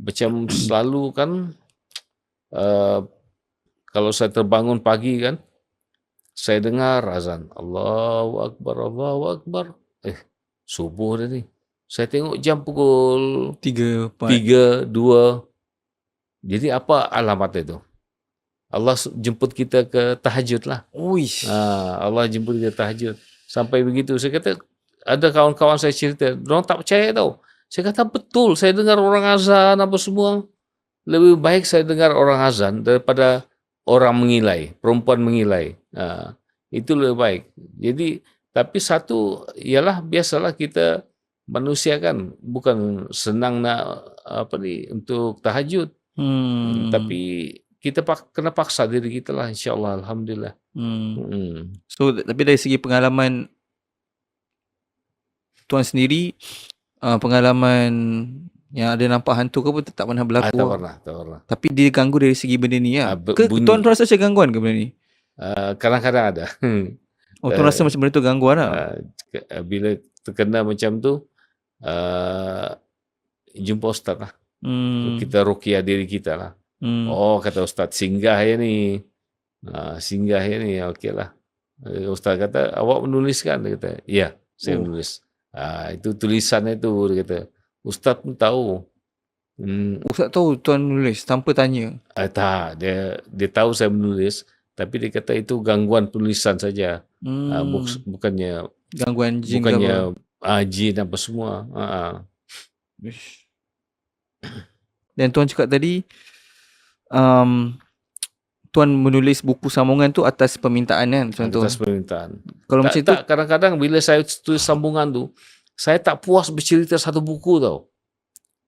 macam selalu kan, uh, kalau saya terbangun pagi kan, saya dengar azan. Allahu Akbar, Allahu Akbar. Subuh dah ni. Saya tengok jam pukul 3, 4. 3, 2. Jadi apa alamat itu? Allah jemput kita ke tahajud lah. Uish. Allah jemput kita tahajud. Sampai begitu. Saya kata, ada kawan-kawan saya cerita, mereka tak percaya tau. Saya kata betul, saya dengar orang azan apa semua. Lebih baik saya dengar orang azan daripada orang mengilai, perempuan mengilai. Itu lebih baik. Jadi, tapi satu ialah biasalah kita manusia kan bukan senang nak untuk tahajud. Tapi kita kena paksa diri kita lah, insyaAllah, Alhamdulillah. So, tapi dari segi pengalaman tuan sendiri, pengalaman yang ada nampak hantu ke pun tak pernah berlaku? Tak pernah. Tapi dia ganggu dari segi benda ni lah. Tuan rasa macam gangguan ke benda ni? Kadang-kadang ada. Tuan rasa macam benda tu gangguan lah? Bila terkena macam tu, jumpa ustaz lah. Kita ruqyah diri kita lah. Kata ustaz, singgah ya ni. Okey lah. Ustaz kata, awak menuliskan? Dia kata, ya, saya menulis. Itu tulisan itu, dia kata. Ustaz pun tahu. Ustaz tahu tuan menulis tanpa tanya? Tak, dia tahu saya menulis, tapi dia kata itu gangguan tulisan saja. Bukannya gangguan jin, bukannya jin apa semua. Dan tuan cakap tadi, tuan menulis buku sambungan tu atas permintaan kan? Atas permintaan. Kalau macam tu, kadang-kadang bila saya tulis sambungan tu, saya tak puas bercerita satu buku tau.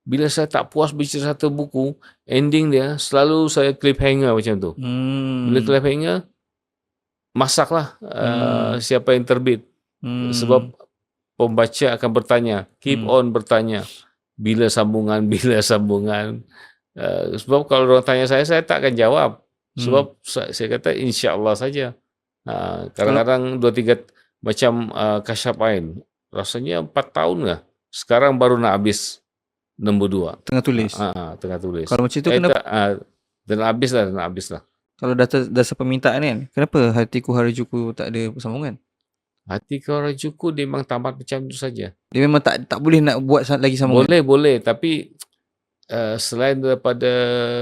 Bila saya tak puas bercerita satu buku, ending dia selalu saya cliffhanger macam tu. Bila cliffhanger, masaklah siapa yang terbit. Sebab pembaca akan bertanya, keep on bertanya, bila sambungan. Sebab kalau orang tanya saya tak akan jawab. Sebab saya kata insya-Allah saja. Kadang-kadang 2-3 macam Kasyaf Ain. Rasanya 4 tahun lah. Sekarang baru nak habis nombor 2. Tengah tulis. Tengah tulis. Kalau macam tu kenapa? Dan habis lah. Kalau dasar permintaan kan, kenapa Hatiku Harajuku tak ada sambungan? Hatiku Harajuku dia memang tamat macam tu saja. Dia memang tak boleh nak buat lagi sambungan? Boleh. Tapi selain daripada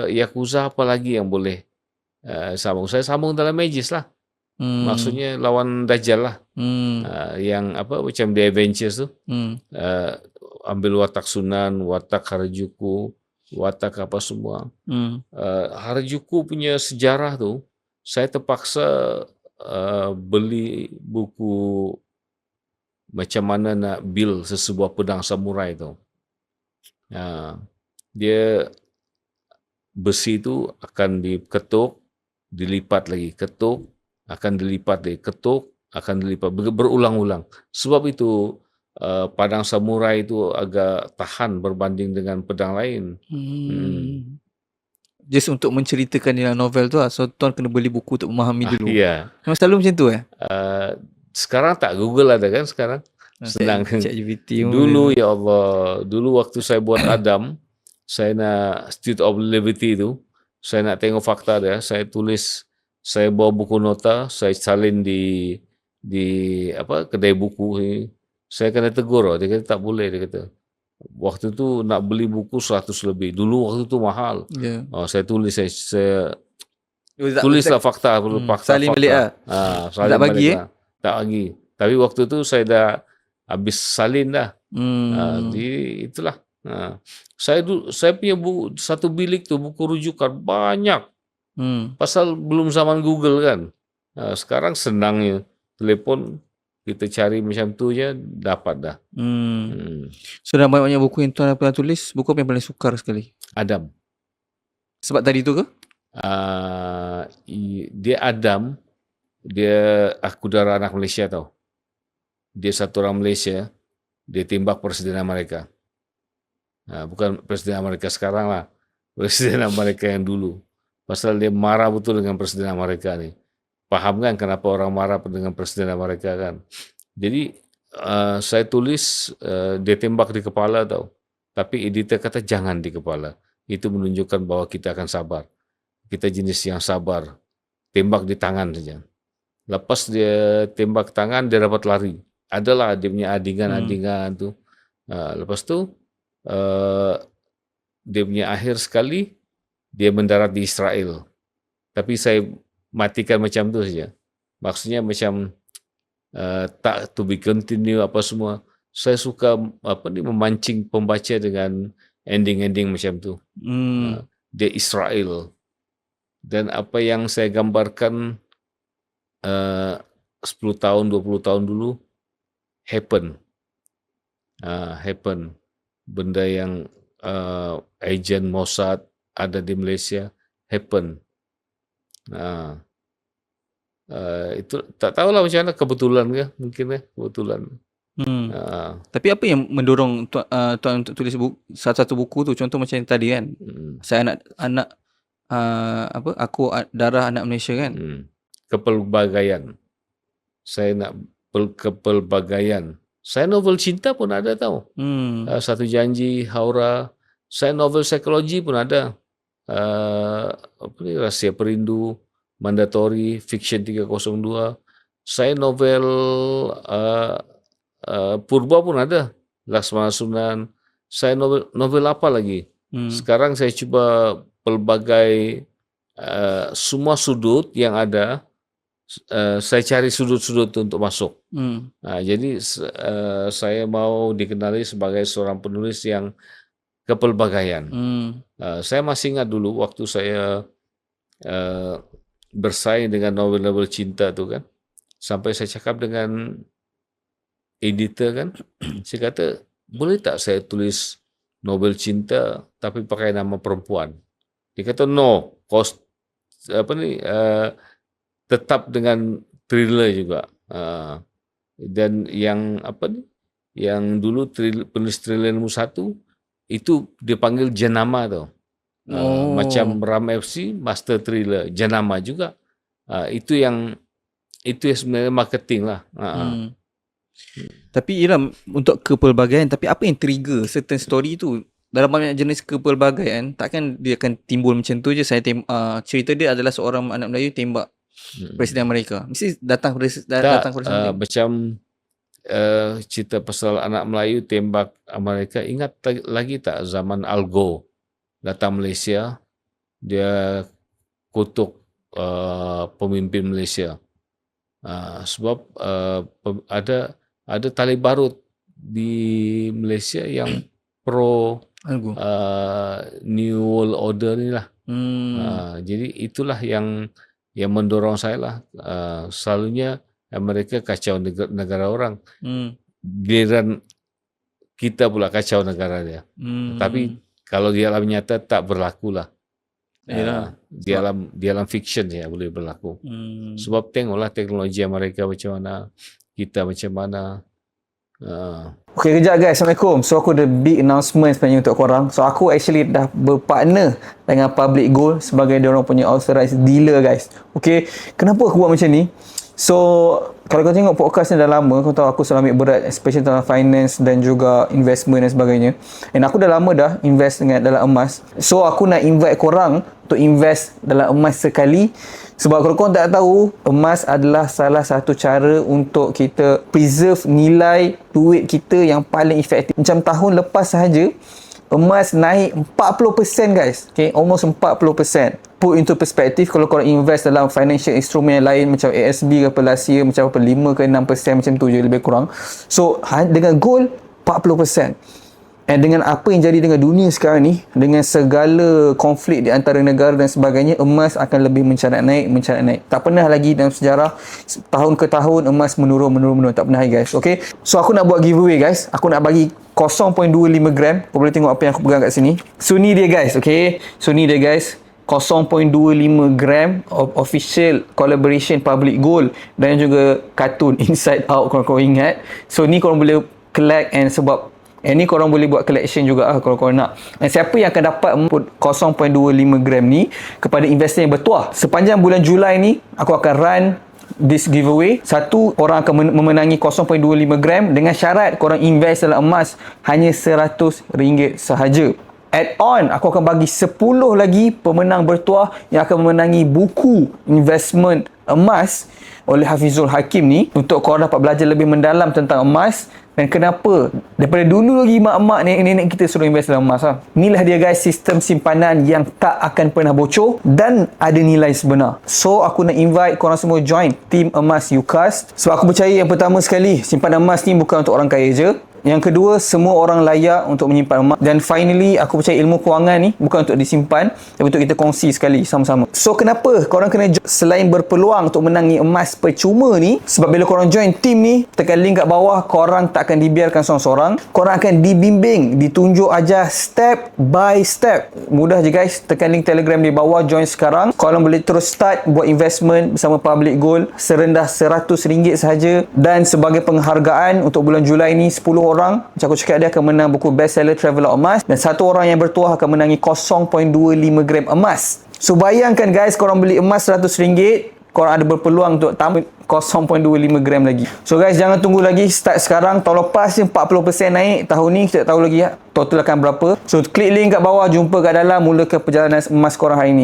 Yakuza, apa lagi yang boleh sambung? Saya sambung dalam Magis lah. Maksudnya lawan Dajjal lah. Yang macam The Adventures tu. Ambil watak Sunan, watak Harajuku, watak apa semua. Harajuku punya sejarah tu, saya terpaksa beli buku macam mana nak build sesebuah pedang samurai tu. Dia besi tu akan diketuk, dilipat lagi, ketuk, akan dilipat lagi, ketuk, akan dilipat, berulang-ulang. Sebab itu pedang samurai itu agak tahan berbanding dengan pedang lain. Just untuk menceritakan dalam novel tu lah. So tuan kena beli buku untuk memahami dulu. Ya. Memang selalu macam tu Sekarang tak, Google ada kan sekarang. Senang. ChatGPT. Dulu ya Allah, dulu waktu saya buat Adam, saya nak Statue of Liberty tu, saya nak tengok fakta dia, saya tulis, saya bawa buku nota, saya salin di kedai buku ni. Saya kena tegur, dia kata tak boleh, dia kata. Waktu tu nak beli buku 100 lebih. Dulu waktu tu mahal. Saya tulis, saya tulislah fakta. Salin balik lah. Tak bagi Tak bagi. Tapi waktu tu saya dah habis salin dah. Jadi itulah. Saya punya buku, satu bilik tu buku rujukan banyak. Pasal belum zaman Google kan. Sekarang senangnya telefon, kita cari macam tu je, dapat dah. So dalam banyak-banyak buku yang tuan pernah tulis, buku apa yang paling sukar sekali? Adam. Sebab tadi tu ke? Dia Adam, dia akudara anak Malaysia tau. Dia satu orang Malaysia, dia tembak Presiden Amerika. Bukan Presiden Amerika sekarang lah. Presiden Amerika yang dulu. Pasal dia marah betul dengan Presiden Amerika ni. Faham kan kenapa orang marah dengan Presiden Amerika kan. Jadi saya tulis dia tembak di kepala tau. Tapi editor kata jangan di kepala. itu menunjukkan bahwa kita akan sabar. Kita jenis yang sabar. Tembak di tangan saja. Lepas dia tembak tangan, dia dapat lari. Adalah dia punya adingan-adingan tu. Lepas tu, dia punya akhir sekali, dia mendarat di Israel. Tapi saya matikan macam tu saja. Maksudnya macam tak to be continue apa semua. Saya suka memancing pembaca dengan ending-ending macam tu. Dia Israel. Dan apa yang saya gambarkan 10 tahun, 20 tahun dulu happen. Benda yang agent Mossad ada di Malaysia happen. Itu tak tahulah macam mana, kebetulan ke mungkin kebetulan. Tapi apa yang mendorong tuan untuk tulis salah satu buku tu, contoh macam yang tadi kan, saya anak aku darah anak Malaysia kan. Kepelbagaian. Saya nak kepelbagaian. Saya novel cinta pun ada tahu. Satu Janji, Haura. Saya novel psikologi pun ada. Rahsia Perindu, Mandatory, Fiction 302. Saya novel Purba pun ada. Laksmana Sunan. Saya novel apa lagi? Sekarang saya cuba pelbagai semua sudut yang ada. Saya cari sudut-sudut untuk masuk. Jadi saya mau dikenali sebagai seorang penulis yang kepelbagaian. Saya masih ingat dulu waktu saya bersaing dengan novel-novel cinta tu kan. Sampai saya cakap dengan editor kan. Saya kata, boleh tak saya tulis novel cinta tapi pakai nama perempuan? Dia kata, no. Tetap dengan thriller juga. Dan yang dulu penulis thriller nombor 1 itu dipanggil jenama tu. Macam Ram FC master thriller, jenama juga. Itu yang sebenarnya marketing lah. Tapi Iram, untuk kepelbagaian, tapi apa yang trigger certain story tu? Dalam banyak jenis kepelbagaian, takkan dia akan timbul macam tu je. Cerita dia adalah seorang anak Melayu tembak Presiden Amerika. Mesti datang pada macam cerita pasal anak Melayu tembak Amerika. Ingat lagi tak zaman Al Gore datang Malaysia, dia kutuk pemimpin Malaysia. Sebab ada tali barut di Malaysia yang pro New World Order ni lah. Jadi itulah yang mendorong saya lah. Selalunya Amerika kacau negara orang. Giliran kita pula kacau negara dia. Tapi kalau di alam nyata tak berlaku lah. Di alam fiction ya boleh berlaku. Sebab tengoklah teknologi Amerika macam mana, kita macam mana. Okay, kejap guys. Assalamualaikum. So aku ada big announcement sebenarnya untuk korang. So aku actually dah berpartner dengan Public Gold sebagai diorang punya authorized dealer guys. Okay, kenapa aku buat macam ni? So kalau kau tengok podcast ni dah lama, kau tahu aku selalu ambil berat, especially tentang finance dan juga investment dan sebagainya. And aku dah lama dah invest dalam emas. So aku nak invite korang untuk invest dalam emas sekali. Sebab kalau korang tak tahu, emas adalah salah satu cara untuk kita preserve nilai duit kita yang paling efektif. Macam tahun lepas sahaja, emas naik 40% guys. Okay, almost 40%. Put into perspective, kalau korang invest dalam financial instrument yang lain macam ASB ke Pelasia, macam apa 5 ke 6% macam tu je lebih kurang. So dengan gold 40%. And dengan apa yang jadi dengan dunia sekarang ni, dengan segala konflik di antara negara dan sebagainya, emas akan lebih mencarat naik. Tak pernah lagi dalam sejarah tahun ke tahun emas menurun. Tak pernah lagi guys. Okay, so aku nak buat giveaway guys. Aku nak bagi 0.25 gram. Kau boleh tengok apa yang aku pegang kat sini. So ni dia guys. Okay, so ni dia guys, 0.25 gram of official collaboration Public Gold dan juga kartun Inside Out kalau korang ingat. So ni korang boleh collect, and sebab ni korang boleh buat collection juga kalau korang nak. Dan siapa yang akan dapat 0.25 gram ni kepada investor yang bertuah, sepanjang bulan Julai ni aku akan run this giveaway. Satu orang akan memenangi 0.25 gram dengan syarat korang invest dalam emas hanya RM100 sahaja. add on, aku akan bagi 10 lagi pemenang bertuah yang akan memenangi buku investment emas oleh Hafizul Hakim ni, untuk korang dapat belajar lebih mendalam tentang emas dan kenapa daripada dulu lagi mak-mak, nenek-nenek kita suruh invest dalam emas lah. Inilah dia guys, sistem simpanan yang tak akan pernah bocor dan ada nilai sebenar. So aku nak invite korang semua join tim emas UCAS, sebab aku percaya yang pertama sekali, simpanan emas ni bukan untuk orang kaya je. Yang kedua, semua orang layak untuk menyimpan emas. Dan finally, aku percaya ilmu kewangan ni bukan untuk disimpan, tapi untuk kita kongsi sekali sama-sama. So kenapa korang kena selain berpeluang untuk menangi emas percuma ni, sebab bila korang join team ni, tekan link kat bawah, korang tak akan dibiarkan seorang-seorang. Korang akan dibimbing, ditunjuk ajar step by step. Mudah je guys, tekan link Telegram di bawah, join sekarang. Korang boleh terus start buat investment bersama Public Gold serendah RM100 sahaja. Dan sebagai penghargaan untuk bulan Julai ni, 10 orang, macam aku cakap, dia akan menang buku bestseller Traveller Emas, dan satu orang yang bertuah akan menangi 0.25 gram emas. So bayangkan guys, korang beli emas RM100, korang ada berpeluang untuk tambah 0.25 gram lagi. So guys, jangan tunggu lagi, start sekarang. Tahun lepas je 40% naik, tahun ni kita tak tahu lagi total akan berapa. So klik link kat bawah, jumpa kat dalam, mulakan perjalanan emas korang hari ni.